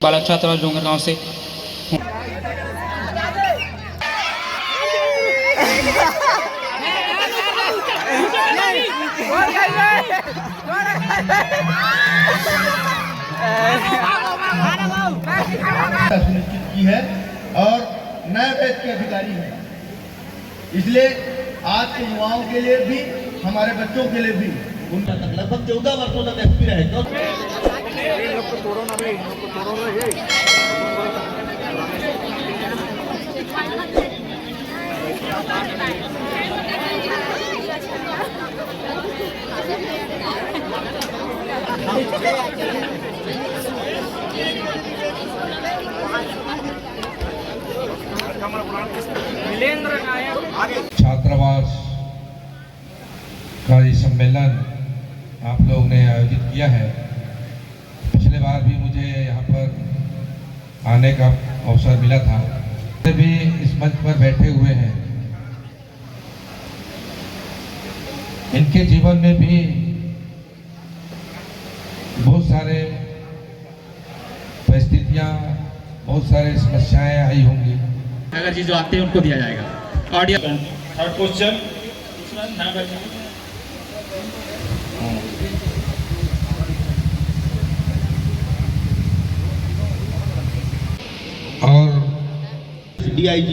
बालक छात्रावास डोंगर गांव से। सुनिश्चित की है और नए बैच के अधिकारी हैं, इसलिए आज के युवाओं के लिए भी हमारे बच्चों के लिए भी उनका लगभग 14 वर्षों तक एक्सपीरियंस छात्रावास का ये सम्मेलन आप लोग ने आयोजित किया है। पिछले बार भी मुझे यहाँ पर आने का अवसर मिला था, भी इस मंच पर बैठे हुए हैं। इनके जीवन में भी बहुत सारे परिस्थितियाँ, बहुत सारे समस्याएं आई होंगी। अगर जी जो आते हैं उनको दिया जाएगा। ऑडियो थर्ड क्वेश्चन और DIG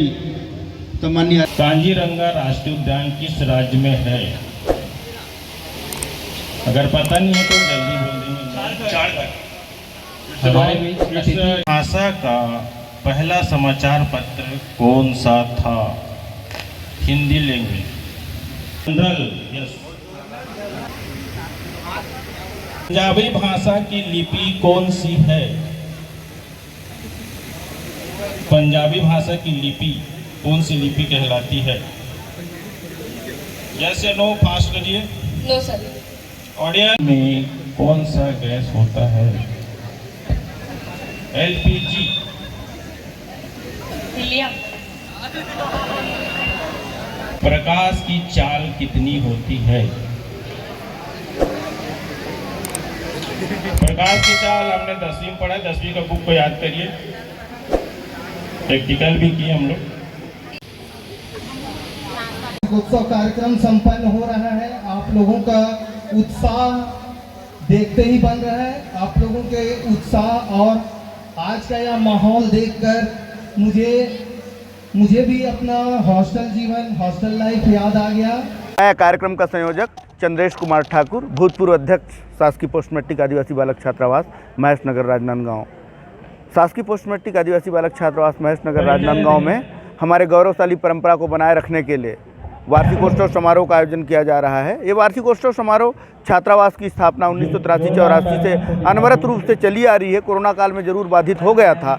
सम्माननीय कांजीरंगा राष्ट्रीय उद्यान किस राज्य में है? अगर पता नहीं है तो जल्दी बोल देंगे। हमारे भाषा का पहला समाचार पत्र कौन सा था? हिंदी लैंग्वेज। यस। पंजाबी भाषा की लिपि कौन सी है? पंजाबी भाषा की लिपि कौन सी लिपि कहलाती है? यस या नो? फास्ट करिए। No sir. ऑडियंस में कौन सा गैस होता है? LPG। हीलियम। प्रकाश की चाल कितनी होती है? प्रकाश की चाल हमने 10वीं में पढ़ा है, 10वीं का बुक को याद करिए, प्रैक्टिकल भी किए हम लोग। उत्सव कार्यक्रम संपन्न हो रहा है। आप लोगों का उत्साह देखते ही बन रहा है। आप लोगों के उत्साह और आज का यह माहौल देखकर मुझे भी अपना हॉस्टल जीवन, हॉस्टल लाइफ याद आ गया। कार्यक्रम का संयोजक चंद्रेश कुमार ठाकुर, भूतपूर्व अध्यक्ष शासकीय पोस्ट मैट्रिक आदिवासी बालक छात्रावास महेश नगर राजनांदगांव। शासकीय पोस्ट मैट्रिक आदिवासी बालक छात्रावास महेश नगर राजनांदगांव में हमारे गौरवशाली परंपरा को बनाए रखने के लिए वार्षिकोत्सव समारोह का आयोजन किया जा रहा है। ये वार्षिकोत्सव समारोह छात्रावास की स्थापना 1983-84 से अनवरत रूप से चली आ रही है। कोरोना काल में जरूर बाधित हो गया था।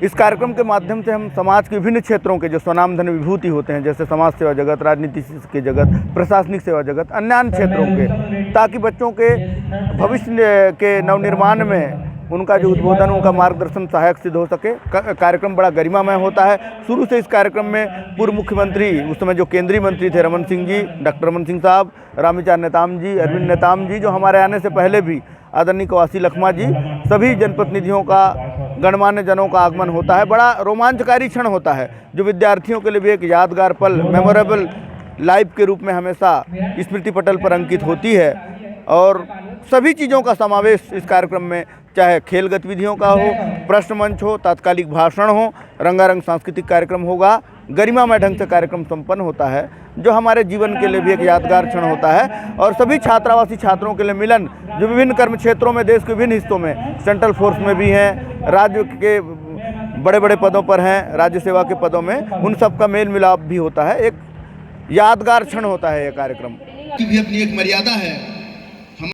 इस कार्यक्रम के माध्यम से हम समाज के विभिन्न क्षेत्रों के जो स्वनामधन्य विभूति होते हैं, जैसे समाज सेवा जगत, राजनीति के जगत, प्रशासनिक सेवा जगत, अन्य क्षेत्रों के, ताकि बच्चों के भविष्य के नवनिर्माण में उनका जो उद्बोधन, उनका मार्गदर्शन सहायक सिद्ध हो सके। कार्यक्रम बड़ा गरिमामय होता है। शुरू से इस कार्यक्रम में पूर्व मुख्यमंत्री, उस समय जो केंद्रीय मंत्री थे रमन सिंह जी, डॉक्टर रमन सिंह साहब, रामविचार नेताम जी, अरविंद नेताम जी, जो हमारे आने से पहले भी आदरणीय कवासी लखमा जी, सभी जनप्रतिनिधियों का, गणमान्य जनों का आगमन होता है। बड़ा रोमांचकारी क्षण होता है, जो विद्यार्थियों के लिए भी एक यादगार पल, मेमोरेबल लाइफ के रूप में हमेशा स्मृति पटल पर अंकित होती है। और सभी चीज़ों का समावेश इस कार्यक्रम में, चाहे खेल गतिविधियों का हो, प्रश्न मंच हो, तात्कालिक भाषण हो, रंगारंग सांस्कृतिक कार्यक्रम होगा, गरिमामय ढंग से कार्यक्रम संपन्न होता है, जो हमारे जीवन के लिए भी एक यादगार क्षण होता है। और सभी छात्रावासी छात्रों के लिए मिलन, जो विभिन्न कर्म क्षेत्रों में, देश के विभिन्न हिस्सों में, सेंट्रल फोर्स में भी हैं, राज्य के बड़े बड़े पदों पर हैं, राज्य सेवा के पदों में, उन सब का मेल मिलाप भी होता है। एक यादगार क्षण होता है ये कार्यक्रम की भी अपनी एक मर्यादा है।